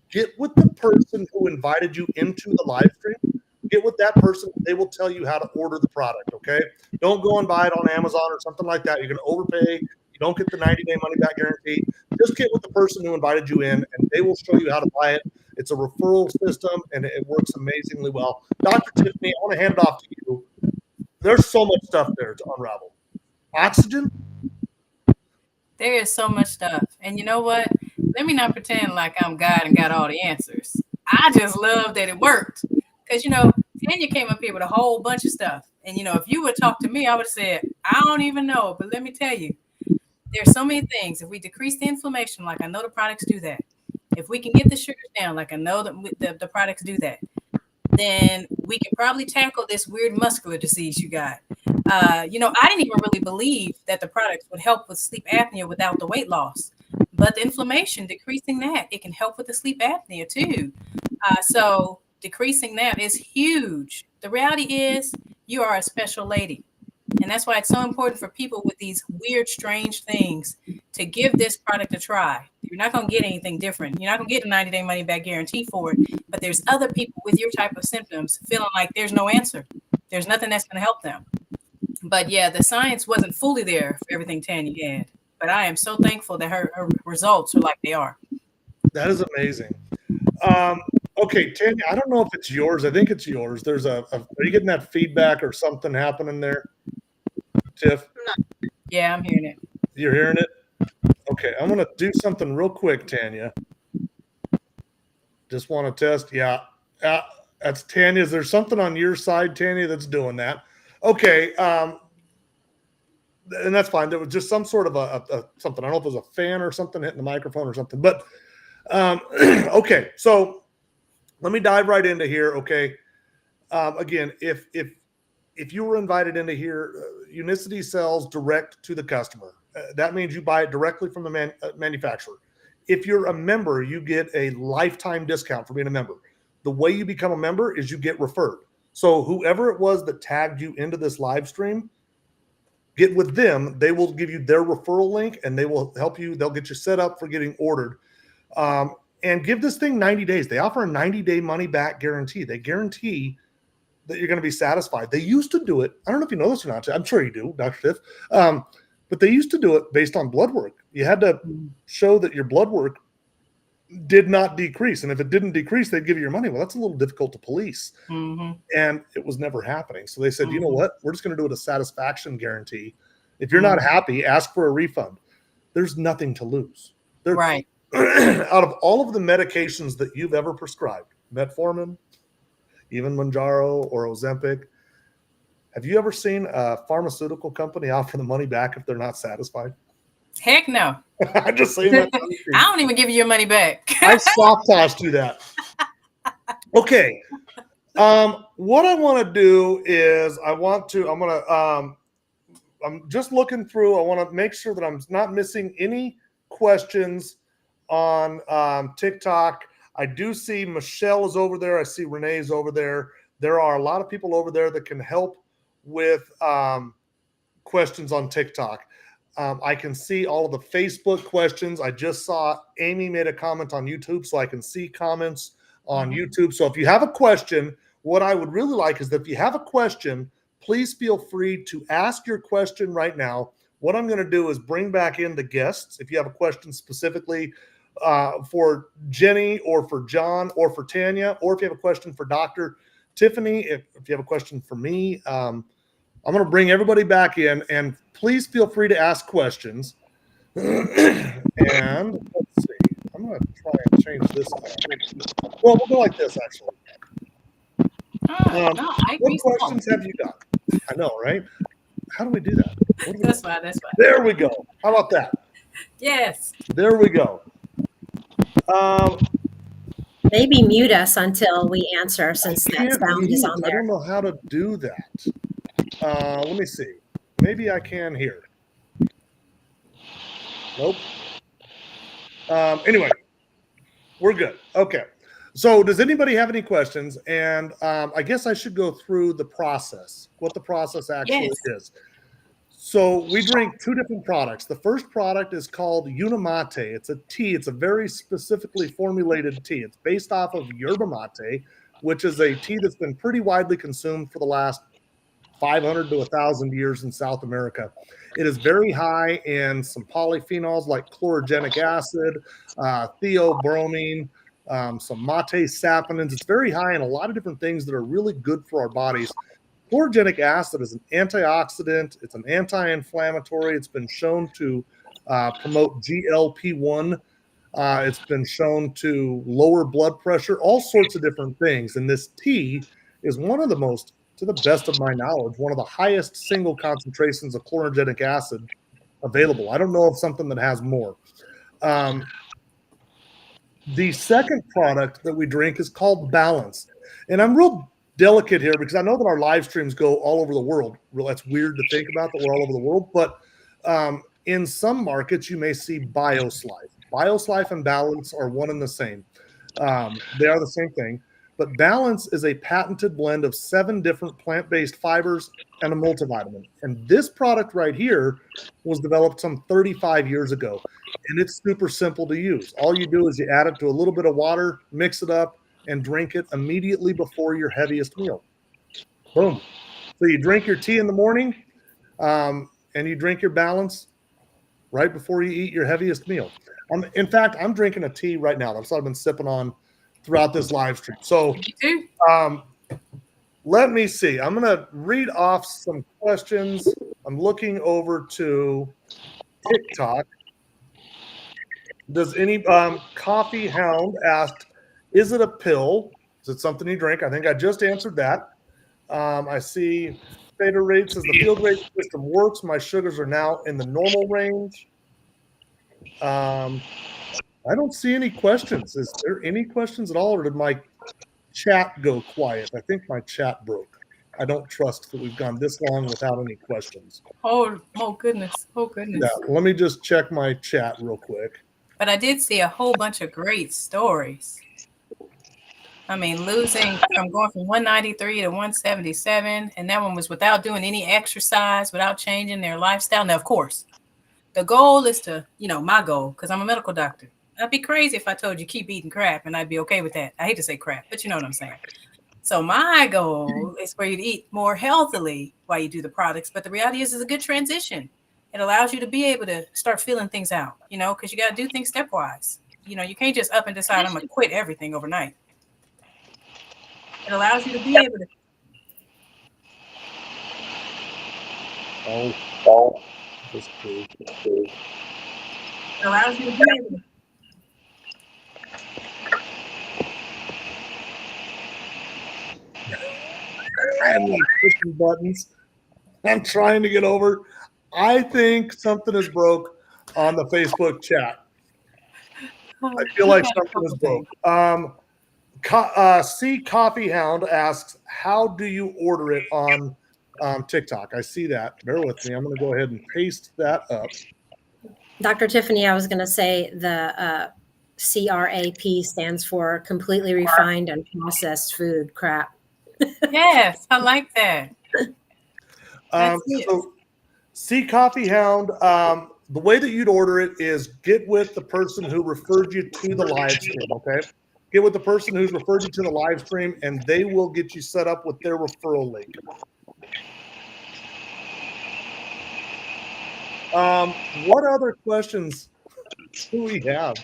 get with the person who invited you into the live stream. Get with that person. They will tell you how to order the product, okay? Don't go and buy it on Amazon or something like that. You're going to overpay. You don't get the 90-day money-back guarantee. Just get with the person who invited you in, and they will show you how to buy it. It's a referral system, and it works amazingly well. Dr. Tiffany, I want to hand it off to you. There's so much stuff there to unravel. Oxygen? There is so much stuff. And you know what? Let me not pretend like I'm God and got all the answers. I just love that it worked. Because, Tanya came up here with a whole bunch of stuff. And, if you would talk to me, I would have said, I don't even know. But let me tell you, there's so many things. If we decrease the inflammation, like I know the products do that. If we can get the sugars down, like I know that the products do that, then we can probably tackle this weird muscular disease you got. I didn't even really believe that the products would help with sleep apnea without the weight loss. But the inflammation, decreasing that, it can help with the sleep apnea too. So decreasing that is huge. The reality is you are a special lady. And that's why it's so important for people with these weird, strange things to give this product a try. You're not going to get anything different. You're not going to get a 90-day money-back guarantee for it. But there's other people with your type of symptoms feeling like there's no answer. There's nothing that's going to help them. But yeah, the science wasn't fully there for everything Tanya had. But I am so thankful that her results are like they are. That is amazing. Okay, Tanya, I don't know if it's yours. I think it's yours. There's are you getting that feedback or something happening there, Tiff? Yeah, I'm hearing it. You're hearing it? Okay, I'm gonna do something real quick, Tanya. Just want to test. Yeah, that's Tanya. Is there something on your side, Tanya, that's doing that? Okay, and that's fine. There was just some sort of a something. I don't know if it was a fan or something hitting the microphone or something. But okay, so let me dive right into here. Okay, again, if you were invited into here, Unicity sells direct to the customer. That means you buy it directly from the manufacturer. If you're a member, you get a lifetime discount for being a member. The way you become a member is you get referred. So whoever it was that tagged you into this live stream, get with them. They will give you their referral link and they will help you. They'll get you set up for getting ordered. And give this thing 90 days. They offer a 90-day money back guarantee. They guarantee that you're going to be satisfied. They used to do it. I don't know if you know this or not. I'm sure you do, Dr. Tiff. But they used to do it based on blood work. You had to show that your blood work did not decrease. And if it didn't decrease, they'd give you your money. Well, that's a little difficult to police. Mm-hmm. And it was never happening. So they said, Mm-hmm. you know what? We're just going to do it a satisfaction guarantee. If you're not happy, ask for a refund. There's nothing to lose. Right. Out of all of the medications that you've ever prescribed, metformin, even Mounjaro or Ozempic, have you ever seen a pharmaceutical company offer the money back if they're not satisfied? Heck no. I'm just saying that. I don't even give you your money back. I soft tossed you that. Okay. What I want to do is I'm just looking through. I want to make sure that I'm not missing any questions on TikTok. I do see Michelle is over there. I see Renee's over there. There are a lot of people over there that can help with questions on TikTok. I can see all of the Facebook questions. I just saw Amy made a comment on YouTube, so I can see comments on YouTube. So if you have a question, what I would really like is that if you have a question, please feel free to ask your question right now. What I'm going to do is bring back in the guests. If you have a question specifically for Jenny or for John or for Tanya, or if you have a question for Dr. Tiffany, if you have a question for me, I'm going to bring everybody back in, and please feel free to ask questions. And let's see, I'm going to try and change this. Well, we'll go like this, actually. What questions have you got? I know, right? How do we do that? That's fine. There we go. How about that? Yes. There we go. Maybe mute us until we answer, since that sound is on I there. don't know how to do that. Let me see. Maybe I can here. Nope. Anyway, we're good. Okay. So does anybody have any questions? And I guess I should go through the process, what the process actually is. So we drink two different products. The first product is called Unimate. It's a tea. It's a very specifically formulated tea. It's based off of yerba mate, which is a tea that's been pretty widely consumed for the last 500 to 1,000 years in South America. It is very high in some polyphenols like chlorogenic acid, theobromine, some mate saponins. It's very high in a lot of different things that are really good for our bodies. Chlorogenic acid is an antioxidant. It's an anti-inflammatory. It's been shown to promote GLP-1. It's been shown to lower blood pressure, all sorts of different things. And this tea is one of the most, to the best of my knowledge, one of the highest single concentrations of chlorogenic acid available. I don't know of something that has more. The second product that we drink is called Balance. And I'm real delicate here because I know that our live streams go all over the world. That's weird to think about that we're all over the world. But in some markets, you may see BioSlife. BioSlife and Balance are one and the same. They are the same thing. But Balance is a patented blend of 7 different plant-based fibers and a multivitamin. And this product right here was developed some 35 years ago. And it's super simple to use. All you do is you add it to a little bit of water, mix it up, and drink it immediately before your heaviest meal. Boom. So you drink your tea in the morning, and you drink your Balance right before you eat your heaviest meal. In fact, I'm drinking a tea right now. That's what I've been sipping on throughout this live stream. So Me too. let me see. I'm going to read off some questions. I'm looking over to TikTok. Does any Coffee Hound asked, is it a pill? Is it something you drink? I think I just answered that. I see Fader Rate says the field rate system works. My sugars are now in the normal range. I don't see any questions. Is there any questions at all, or did my chat go quiet? I think my chat broke. I don't trust that we've gone this long without any questions. Oh goodness. Oh goodness. Yeah, let me just check my chat real quick. But I did see a whole bunch of great stories. I mean, losing from going from 193 to 177, and that one was without doing any exercise, without changing their lifestyle. Now, of course, the goal is to, my goal, because I'm a medical doctor. I'd be crazy if I told you keep eating crap, and I'd be okay with that. I hate to say crap, but you know what I'm saying. So my goal is for you to eat more healthily while you do the products. But the reality is it's a good transition. It allows you to be able to start feeling things out, because you got to do things stepwise. You can't just up and decide I'm going to quit everything overnight. It allows you to be able to. Oh, that's cool. It allows you to be able to. I'm pushing buttons. I'm trying to get over. I think something is broke on the Facebook chat. I feel like something is broke. C Coffee Hound asks, how do you order it on TikTok? I see that. Bear with me. I'm going to go ahead and paste that up. Dr. Tiffany, I was going to say the CRAP stands for completely refined and processed crap. Yes, I like that. So C Coffee Hound, the way that you'd order it is get with the person who referred you to the live stream, okay? Get with the person who's referred you to the live stream, and they will get you set up with their referral link. What other questions do we have?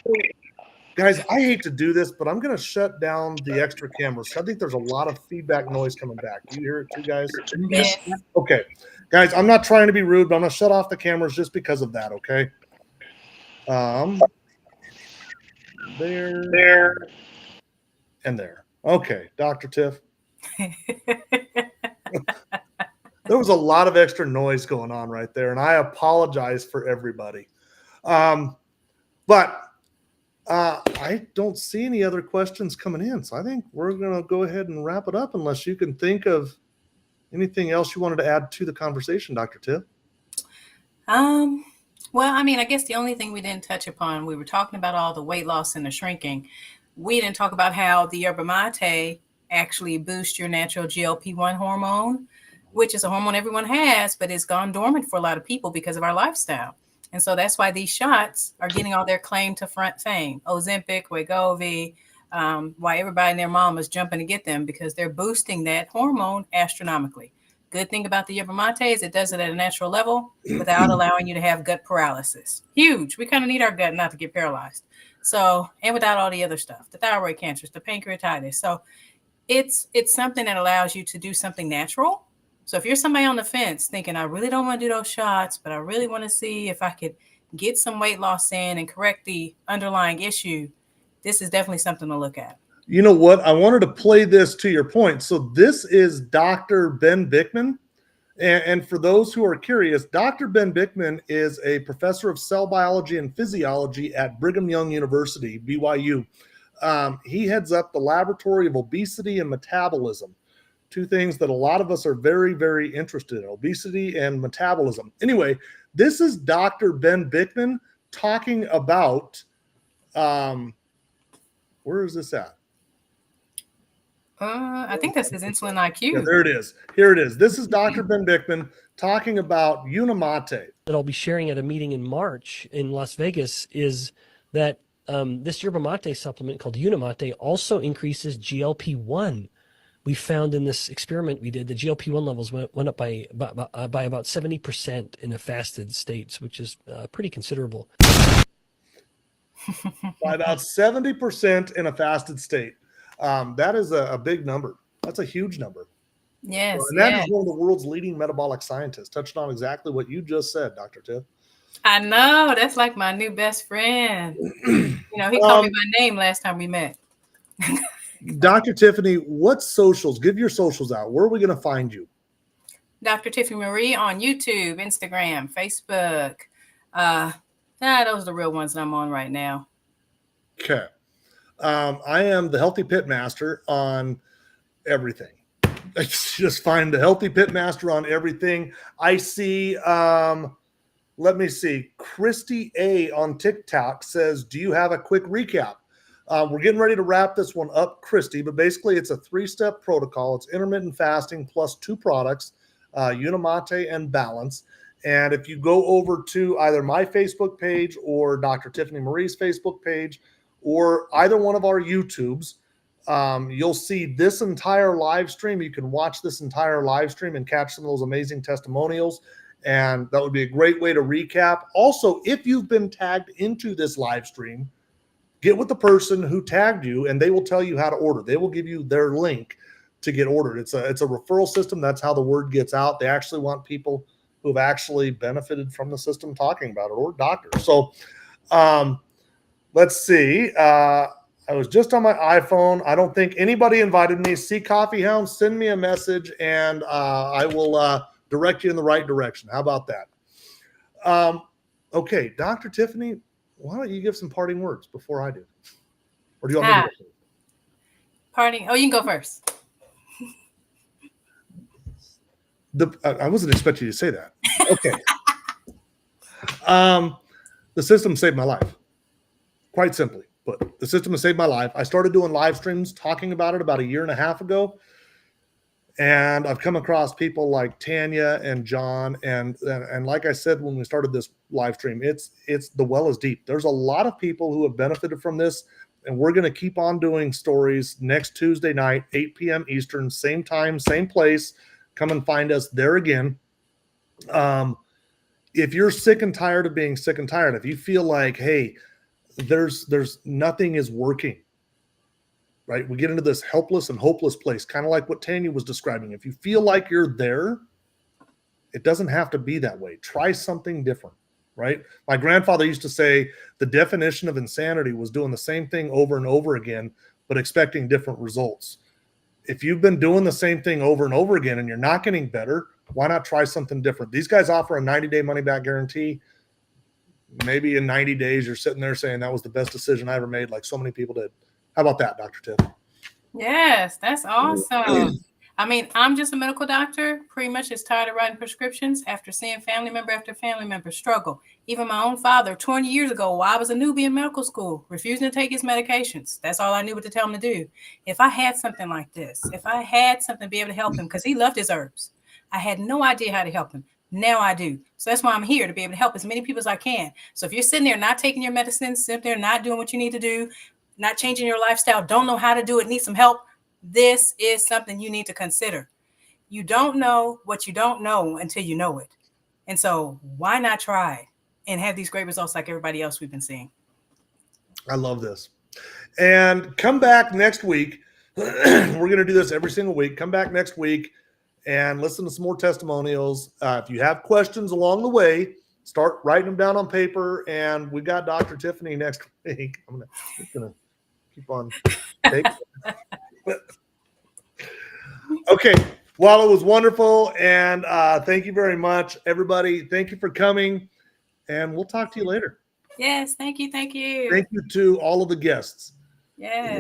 Guys, I hate to do this, but I'm going to shut down the extra cameras. I think there's a lot of feedback noise coming back. Do you hear it too, guys? Yes. Okay. Guys, I'm not trying to be rude, but I'm going to shut off the cameras just because of that, okay? There, and there. Okay, Dr. Tiff. There was a lot of extra noise going on right there, and I apologize for everybody. But I don't see any other questions coming in, so I think we're going to go ahead and wrap it up unless you can think of anything else you wanted to add to the conversation, Dr. Tiff. Well, I mean, I guess the only thing we didn't touch upon, we were talking about all the weight loss and the shrinking. We didn't talk about how the yerba mate actually boosts your natural GLP-1 hormone, which is a hormone everyone has, but it's gone dormant for a lot of people because of our lifestyle. And so that's why these shots are getting all their claim to front fame. Ozempic, Wegovy, why everybody and their mom is jumping to get them because they're boosting that hormone astronomically. Good thing about the yerba mate is it does it at a natural level without allowing you to have gut paralysis. Huge. We kind of need our gut not to get paralyzed. So, and without all the other stuff, the thyroid cancers, the pancreatitis. So it's something that allows you to do something natural. So if you're somebody on the fence thinking, I really don't want to do those shots, but I really want to see if I could get some weight loss in and correct the underlying issue, this is definitely something to look at. You know what? I wanted to play this to your point. So this is Dr. Ben Bickman. And for those who are curious, Dr. Ben Bickman is a professor of cell biology and physiology at Brigham Young University, BYU. He heads up the Laboratory of Obesity and Metabolism, two things that a lot of us are very, very interested in, obesity and metabolism. Anyway, this is Dr. Ben Bickman talking about, where is this at? I think this is insulin IQ. Yeah, there it is. Here it is. This is Dr. Ben Bickman talking about Unimate. That I'll be sharing at a meeting in March in Las Vegas is that this yerba mate supplement called Unimate also increases GLP-1, we found in this experiment we did, the GLP-1 levels went up by about 70% in a fasted state, which is pretty considerable. By about 70% in a fasted state. That is a big number. That's a huge number. Yes. And that yes. is one of the world's leading metabolic scientists, touched on exactly what you just said, Dr. Tiff. I know. That's like my new best friend. He called me by name last time we met. Dr. Tiffany, what socials? Give your socials out. Where are we going to find you? Dr. Tiffany Marie on YouTube, Instagram, Facebook. Those are the real ones that I'm on right now. Okay. I am the Healthy Pit Master on everything. Just find the Healthy Pit Master on everything. I see, let me see. Christy A on TikTok says, do you have a quick recap? We're getting ready to wrap this one up, Christy, but basically it's a 3-step protocol. It's intermittent fasting plus 2 products, Unimate and Balance. And if you go over to either my Facebook page or Dr. Tiffany Marie's Facebook page or either one of our YouTubes, you'll see this entire live stream. You can watch this entire live stream and catch some of those amazing testimonials. And that would be a great way to recap. Also, if you've been tagged into this live stream, get with the person who tagged you and they will tell you how to order. They will give you their link to get ordered. It's a referral system. That's how the word gets out. They actually want people who have actually benefited from the system talking about it, or doctors. So let's see. I was just on my iPhone. I don't think anybody invited me. See Coffee Hound, send me a message and I will direct you in the right direction. How about that? Okay, Dr. Tiffany, why don't you give some parting words before I do? Or do you want me to go? Parting. Oh, you can go first. I wasn't expecting you to say that. Okay. The system saved my life. Quite simply, but the system has saved my life. I started doing live streams talking about it about 1.5 years ago. And I've come across people like Tanya and John. And like I said, when we started this live stream, it's the well is deep. There's a lot of people who have benefited from this. And we're going to keep on doing stories next Tuesday night, 8 p.m. Eastern, same time, same place. Come and find us there again. If you're sick and tired of being sick and tired, if you feel like, hey, there's nothing is working, right? We get into this helpless and hopeless place, kind of like what Tanya was describing. If you feel like you're there, it doesn't have to be that way. Try something different, right? My grandfather used to say the definition of insanity was doing the same thing over and over again, but expecting different results. If you've been doing the same thing over and over again and you're not getting better, why not try something different? These guys offer a 90-day money-back guarantee. Maybe in 90 days, you're sitting there saying that was the best decision I ever made, like so many people did. How about that, Dr. Tiff? Yes, that's awesome. I mean, I'm just a medical doctor, pretty much just tired of writing prescriptions after seeing family member after family member struggle. Even my own father, 20 years ago, while I was a newbie in medical school, refusing to take his medications. That's all I knew what to tell him to do. If I had something like this, if I had something to be able to help him, because he loved his herbs, I had no idea how to help him. Now I do. So that's why I'm here, to be able to help as many people as I can. So if you're sitting there not taking your medicines, sitting there not doing what you need to do, not changing your lifestyle, don't know how to do it, need some help, this is something you need to consider. You don't know what you don't know until you know it. And so why not try and have these great results like everybody else we've been seeing? I love this. And come back next week. We're going to do this every single week. Come back next week and listen to some more testimonials. If you have questions along the way, start writing them down on paper. And we got Dr. Tiffany next week. I'm going to keep on taking Okay. Well, it was wonderful. And thank you very much, everybody. Thank you for coming. And we'll talk to you later. Yes. Thank you. Thank you. Thank you to all of the guests. Yes.